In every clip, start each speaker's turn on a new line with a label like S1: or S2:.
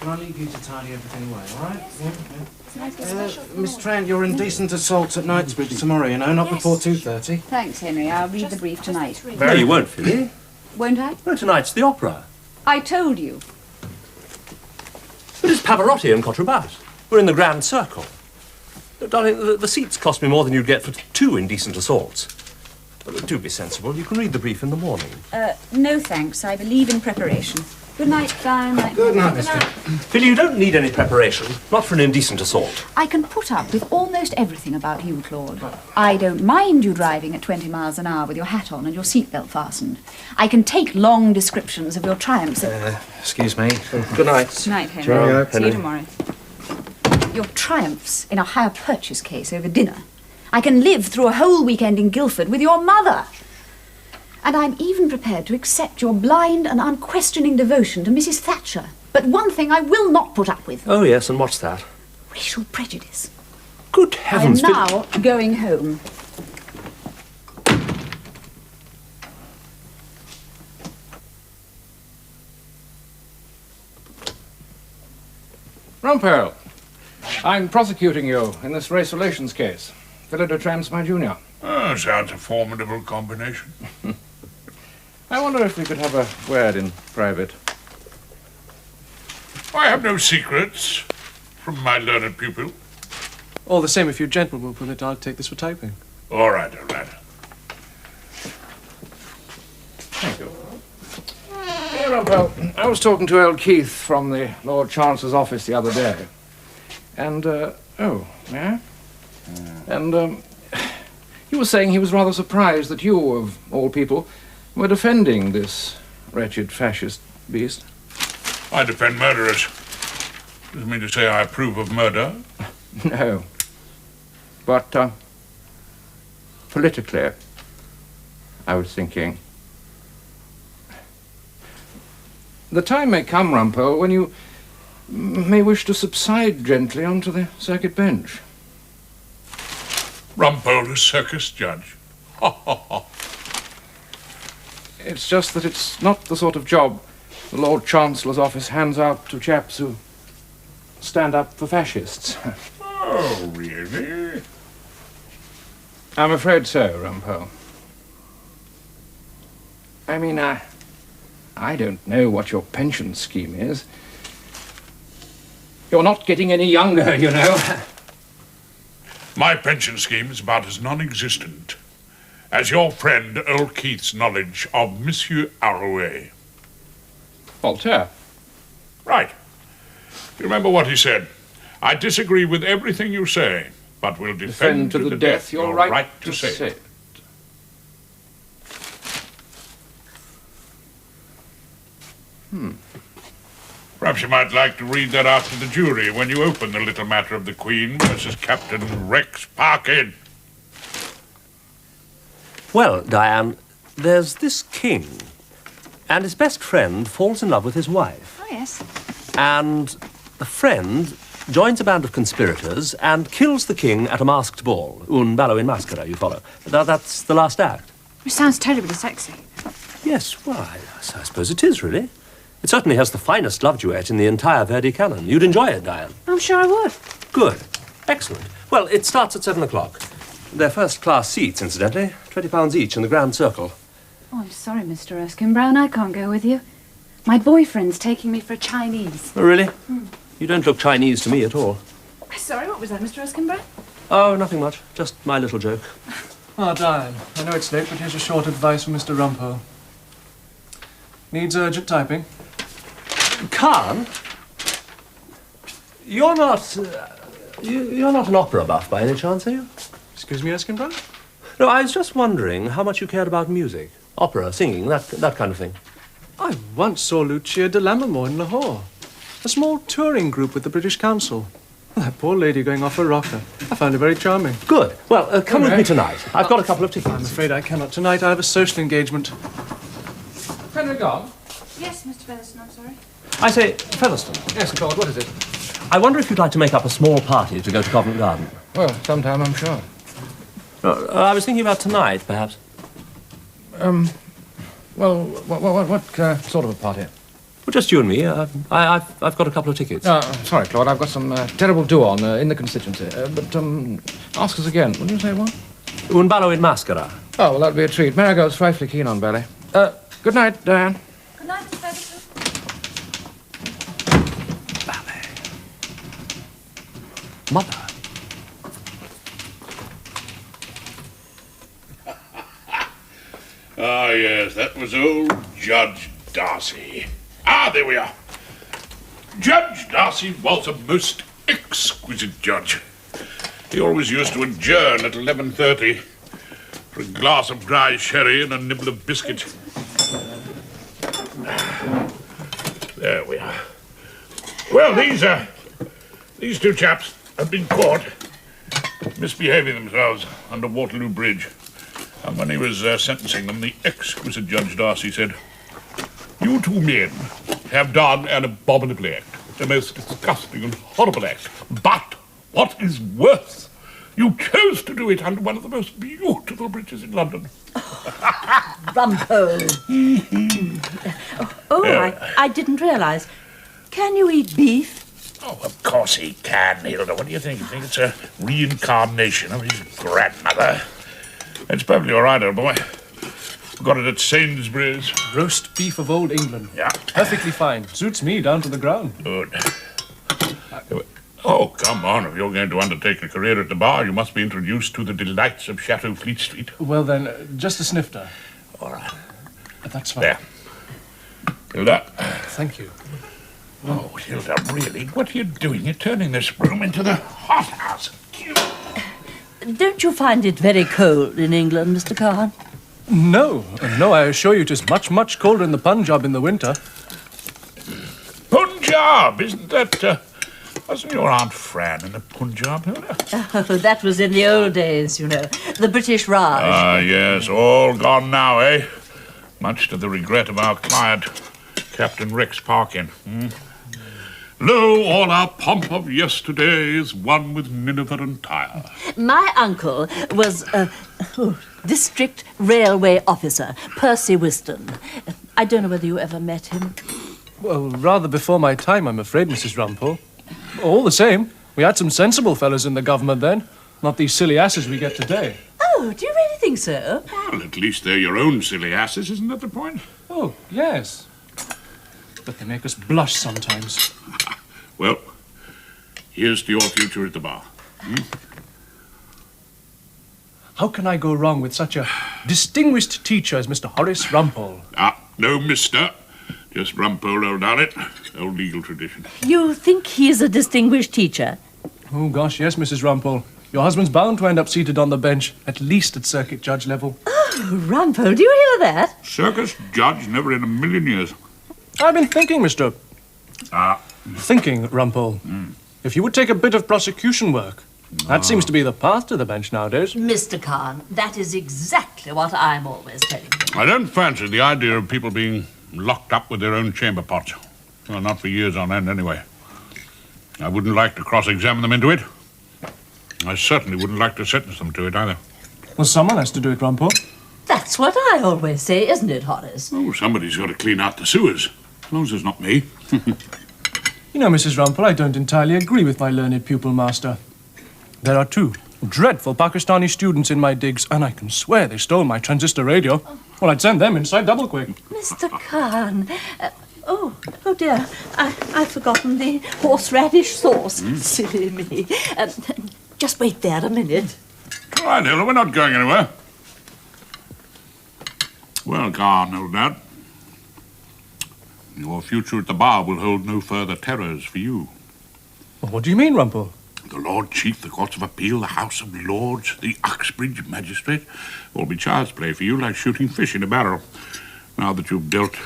S1: Can I leave you to tidy everything away, all right?
S2: Yes.
S1: Miss Trent, you're indecent assault at Knightsbridge tomorrow, you know, not before 2:30.
S2: Thanks, Henry. I'll read the brief tonight.
S3: No, you won't, Philly.
S2: Won't I?
S3: No, tonight's the opera.
S2: I told you.
S3: But it's Pavarotti and Contrebass. We're in the Grand Circle. Darling, the seats cost me more than you'd get for 2 indecent assaults. Do be sensible. You can read the brief in the morning.
S2: No thanks. I believe in preparation. Good night, Diane.
S1: Good night, Mister.
S3: Philly, you don't need any preparation. Not for an indecent assault.
S2: I can put up with almost everything about you, Claude. I don't mind you driving at 20 miles an hour with your hat on and your seatbelt fastened. I can take long descriptions of your triumphs.
S1: Excuse me.
S3: Good night.
S2: Good night, Henry.
S1: Cheerio,
S2: See you tomorrow. Your triumphs in a hire purchase case over dinner. I can live through a whole weekend in Guildford with your mother. And I'm even prepared to accept your blind and unquestioning devotion to Mrs. Thatcher. But one thing I will not put up with.
S3: Oh, yes, and what's that?
S2: Racial prejudice.
S3: Good heavens,
S2: I'm now going home.
S4: Rumpole, I'm prosecuting you in this race relations case. Philip de Tram's my junior.
S5: Oh, sounds a formidable combination.
S4: I wonder if we could have a word in private.
S5: I have no secrets from my learned pupil.
S6: All the same, if you gentlemen will permit, I'll take this for typing.
S5: All right, old lad.
S4: Thank you. Hey, Rumpole, I was talking to old Keith from the Lord Chancellor's office the other day. And, oh, yeah? And, he was saying he was rather surprised that you, of all people, were defending this wretched fascist beast.
S5: I defend murderers. Doesn't mean to say I approve of murder.
S4: No. But, politically, I was thinking. The time may come, Rumpole, when you may wish to subside gently onto the circuit bench.
S5: Rumpole, a circus judge. Ha, ha, ha.
S4: It's just that it's not the sort of job the Lord Chancellor's office hands out to chaps who stand up for fascists.
S5: Oh, really?
S4: I'm afraid so, Rumpole. I mean, I don't know what your pension scheme is. You're not getting any younger, you know.
S5: My pension scheme is about as non-existent as your friend old Keith's knowledge of Monsieur Arouet.
S4: Voltaire.
S5: Right. You remember what he said? I disagree with everything you say, but will defend
S4: to the death your right to say it.
S5: Perhaps you might like to read that out to the jury when you open the little matter of the Queen versus Captain Rex Parkin.
S3: Well, Diane, there's this king, and his best friend falls in love with his wife.
S2: Oh, yes.
S3: And the friend joins a band of conspirators and kills the king at a masked ball. Un ballo in maschera, you follow. That's the last act.
S2: It sounds terribly sexy.
S3: Yes, well, I suppose it is, really. It certainly has the finest love duet in the entire Verdi canon. You'd enjoy it, Diane.
S2: I'm sure I would.
S3: Good. Excellent. Well, it starts at 7 o'clock. They're first-class seats, incidentally. £20 each in the Grand Circle.
S2: Oh, I'm sorry, Mr. Erskine Brown. I can't go with you. My boyfriend's taking me for a Chinese.
S3: Oh, really? You don't look Chinese to me at all.
S2: Sorry, what was that, Mr. Erskine Brown?
S3: Oh, nothing much. Just my little joke.
S6: Ah, Diane, I know it's late, but here's a short advice from Mr. Rumpole. Needs urgent typing.
S3: Khan? You're not... you're not an opera buff by any chance, are you?
S6: Excuse me, Erskine Brown?
S3: No, I was just wondering how much you cared about music. Opera, singing, that kind of thing.
S6: I once saw Lucia de Lammermoor in Lahore. A small touring group with the British Council. That poor lady going off a rocker. I found her very charming.
S3: Good. Well, come with me tonight. I've got a couple of tickets.
S6: I'm afraid I cannot tonight. I have a social engagement.
S4: Henry gone?
S2: Yes, Mr. Featherstone, I'm sorry.
S3: I say, Featherstone,
S4: Yes, Claude, what is it?
S3: I wonder if you'd like to make up a small party to go to Covent Garden.
S4: Well, sometime, I'm sure.
S3: I was thinking about tonight, perhaps.
S4: Well, what sort of a party?
S3: Well, just you and me. I've got a couple of tickets.
S4: Sorry, Claude, I've got some terrible do-on in the constituency. Ask us again. What did you say, what?
S3: Un ballo in maschera.
S4: Oh, well, that'd be a treat. Marigold's frightfully keen on ballet. Good night, Diane.
S2: Good night, Mr. Ferguson.
S3: Ballet. Mother.
S5: Ah, yes, that was old Judge Darcy. Ah, there we are. Judge Darcy was a most exquisite judge. He always used to adjourn at 11:30 for a glass of dry sherry and a nibble of biscuit. There we are. Well, these two chaps have been caught misbehaving themselves under Waterloo Bridge. And when he was sentencing them, the exquisite Judge Darcy said, "You two men have done an abominable act, the most disgusting and horrible act. But what is worse, you chose to do it under one of the most beautiful bridges in London."
S7: Rumpo. I didn't realise. Can you eat beef?
S5: Oh, of course he can, Hilda. What do you think? You think it's a reincarnation of his grandmother? It's perfectly all right, old boy. Got it at Sainsbury's.
S6: Roast beef of old England.
S5: Yeah.
S6: Perfectly fine. Suits me down to the ground.
S5: Good. Oh, come on. If you're going to undertake a career at the bar, you must be introduced to the delights of Chateau Fleet Street.
S6: Well then, just a snifter.
S5: All right.
S6: That's fine.
S5: There. Hilda.
S6: Thank you.
S5: Oh, Hilda, really? What are you doing? You're turning this room into the hothouse.
S7: Don't you find it very cold in England, Mr. Khan?
S6: No, I assure you it is much, much colder in the Punjab in the winter.
S5: Punjab, isn't that... wasn't your Aunt Fran in the Punjab, Hilda?
S7: Oh, that was in the old days, you know. The British Raj.
S5: Ah, yes, all gone now, eh? Much to the regret of our client, Captain Rex Parkin. Lo, all our pomp of yesterday is one with Nineveh and Tyre.
S7: My uncle was a district railway officer, Percy Whiston. I don't know whether you ever met him.
S6: Well, rather before my time, I'm afraid, Mrs. Rumpole. All the same, we had some sensible fellows in the government then. Not these silly asses we get today.
S7: Oh, do you really think so?
S5: Well, at least they're your own silly asses, isn't that the point?
S6: Oh, yes. But they make us blush sometimes.
S5: Well, here's to your future at the bar.
S6: How can I go wrong with such a distinguished teacher as Mr. Horace Rumpole?
S5: Ah, no mister. Just Rumpole, old Darlet. Old legal tradition.
S7: You think he's a distinguished teacher?
S6: Oh, gosh, yes, Mrs. Rumpole. Your husband's bound to end up seated on the bench, at least at circuit judge level.
S7: Oh, Rumpole, do you hear that?
S5: Circus judge, never in a million years.
S6: I've been thinking, Mr. Thinking, Rumpole. If you would take a bit of prosecution work. That seems to be the path to the bench nowadays.
S7: Mr. Khan, that is exactly what I'm always telling you.
S5: I don't fancy the idea of people being locked up with their own chamber pots. Well, not for years on end, anyway. I wouldn't like to cross-examine them into it. I certainly wouldn't like to sentence them to it, either.
S6: Well, someone has to do it, Rumpole.
S7: That's what I always say, isn't it, Horace?
S5: Oh, somebody's got to clean out the sewers. As long as it's not me.
S6: You know, Mrs. Rumpole, I don't entirely agree with my learned pupil master. There are two dreadful Pakistani students in my digs, and I can swear they stole my transistor radio. Well, I'd send them inside double quick.
S7: Mr. Khan. Oh dear. I've forgotten the horseradish sauce. Silly me. Just wait there a minute.
S5: All right, Hilda, we're not going anywhere. Well, Khan, no doubt. Your future at the bar will hold no further terrors for you.
S6: Well, what do you mean, Rumpole?
S5: The Lord Chief, the Courts of Appeal, the House of Lords, the Uxbridge Magistrate, all be child's play for you, like shooting fish in a barrel. Now that you've dealt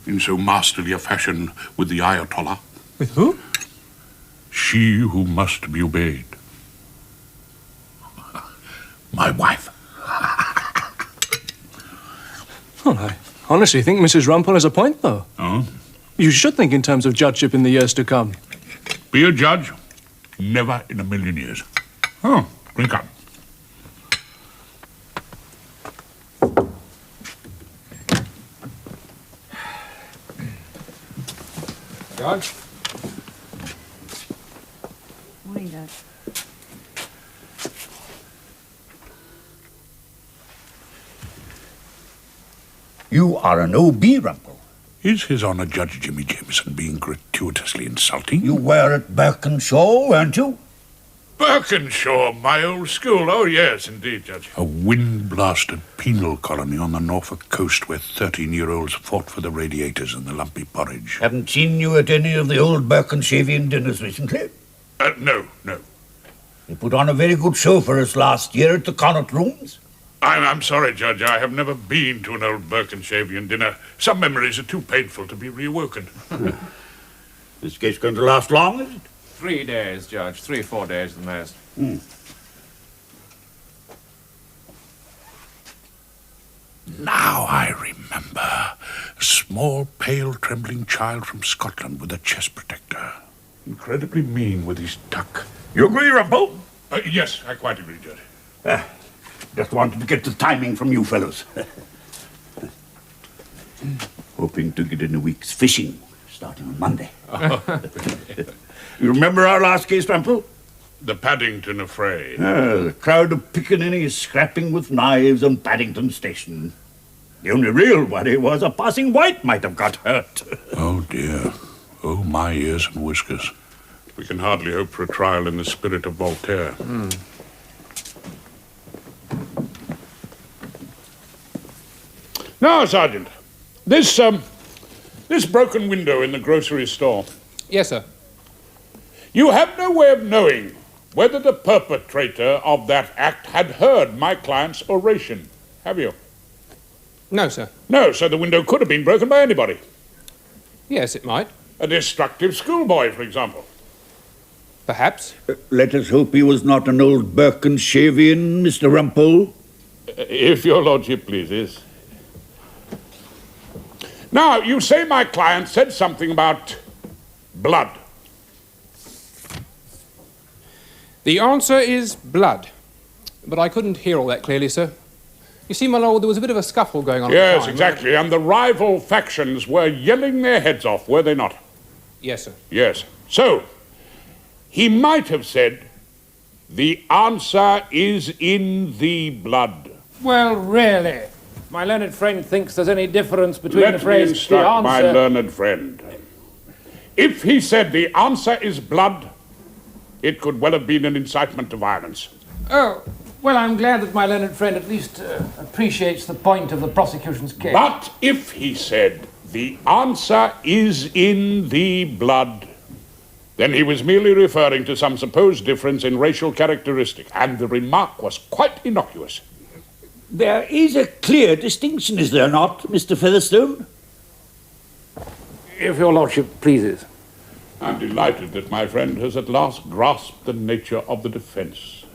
S5: in so masterly a fashion with the Ayatollah.
S6: With who?
S5: She who must be obeyed. My wife.
S6: Well, I honestly think Mrs. Rumpole has a point, though.
S5: Oh?
S6: You should think in terms of judgeship in the years to come.
S5: Be a judge? Never in a million years. Oh, drink up.
S4: George?
S2: Morning, Dad.
S8: You are an O.B., Rumpel.
S5: Is His Honour Judge Jimmy Jameson being gratuitously insulting?
S8: You were at Birkenshaw, weren't you?
S5: Birkenshaw, my old school. Oh, yes, indeed, Judge. A wind-blasted penal colony on the Norfolk coast where 13-year-olds fought for the radiators and the lumpy porridge.
S8: Haven't seen you at any of the old Birkenshavian dinners recently.
S5: No.
S8: You put on a very good show for us last year at the Connaught Rooms.
S5: I'm sorry, Judge. I have never been to an old Birkenshavian dinner. Some memories are too painful to be reawoken.
S8: This case going to last long, is it?
S4: 3 days, Judge. 3-4 days at the most.
S5: Now I remember. A small, pale, trembling child from Scotland with a chest protector. Incredibly mean with his duck.
S8: You agree, Rumpel?
S5: Yes, I quite agree, Judge.
S8: Just wanted to get the timing from you fellows. Hoping to get in a week's fishing, starting on Monday. You remember our last case, Rumpel?
S5: The Paddington affray.
S8: The crowd of piccaninnies scrapping with knives on Paddington Station. The only real worry was a passing white might have got hurt.
S5: Oh, dear. Oh, my ears and whiskers. We can hardly hope for a trial in the spirit of Voltaire. Now, Sergeant, this broken window in the grocery store.
S9: Yes, sir.
S5: You have no way of knowing whether the perpetrator of that act had heard my client's oration, have you?
S9: No, sir.
S5: No, so the window could have been broken by anybody.
S9: Yes, it might.
S5: A destructive schoolboy, for example.
S9: Perhaps.
S8: Let us hope he was not an old Birkenshavian, Mr. Rumpel.
S5: If your lordship pleases. Now, you say my client said something about blood.
S9: The answer is blood. But I couldn't hear all that clearly, sir. You see, my lord, there was a bit of a scuffle going on at the
S5: Yes,
S9: time.
S5: exactly. And the rival factions were yelling their heads off, were they not?
S9: Yes, sir.
S5: Yes. So, he might have said, the answer is in the blood.
S10: Well, really? My learned friend thinks there's any difference between the
S5: Let me
S10: phrase, the
S5: instruct
S10: answer...
S5: my learned friend. If he said the answer is blood, it could well have been an incitement to violence.
S10: Oh, well, I'm glad that my learned friend at least appreciates the point of the prosecution's case.
S5: But if he said the answer is in the blood, then he was merely referring to some supposed difference in racial characteristic, and the remark was quite innocuous.
S8: There is a clear distinction, is there not, Mr. Featherstone?
S10: If your lordship pleases.
S5: I'm delighted that my friend has at last grasped the nature of the defense.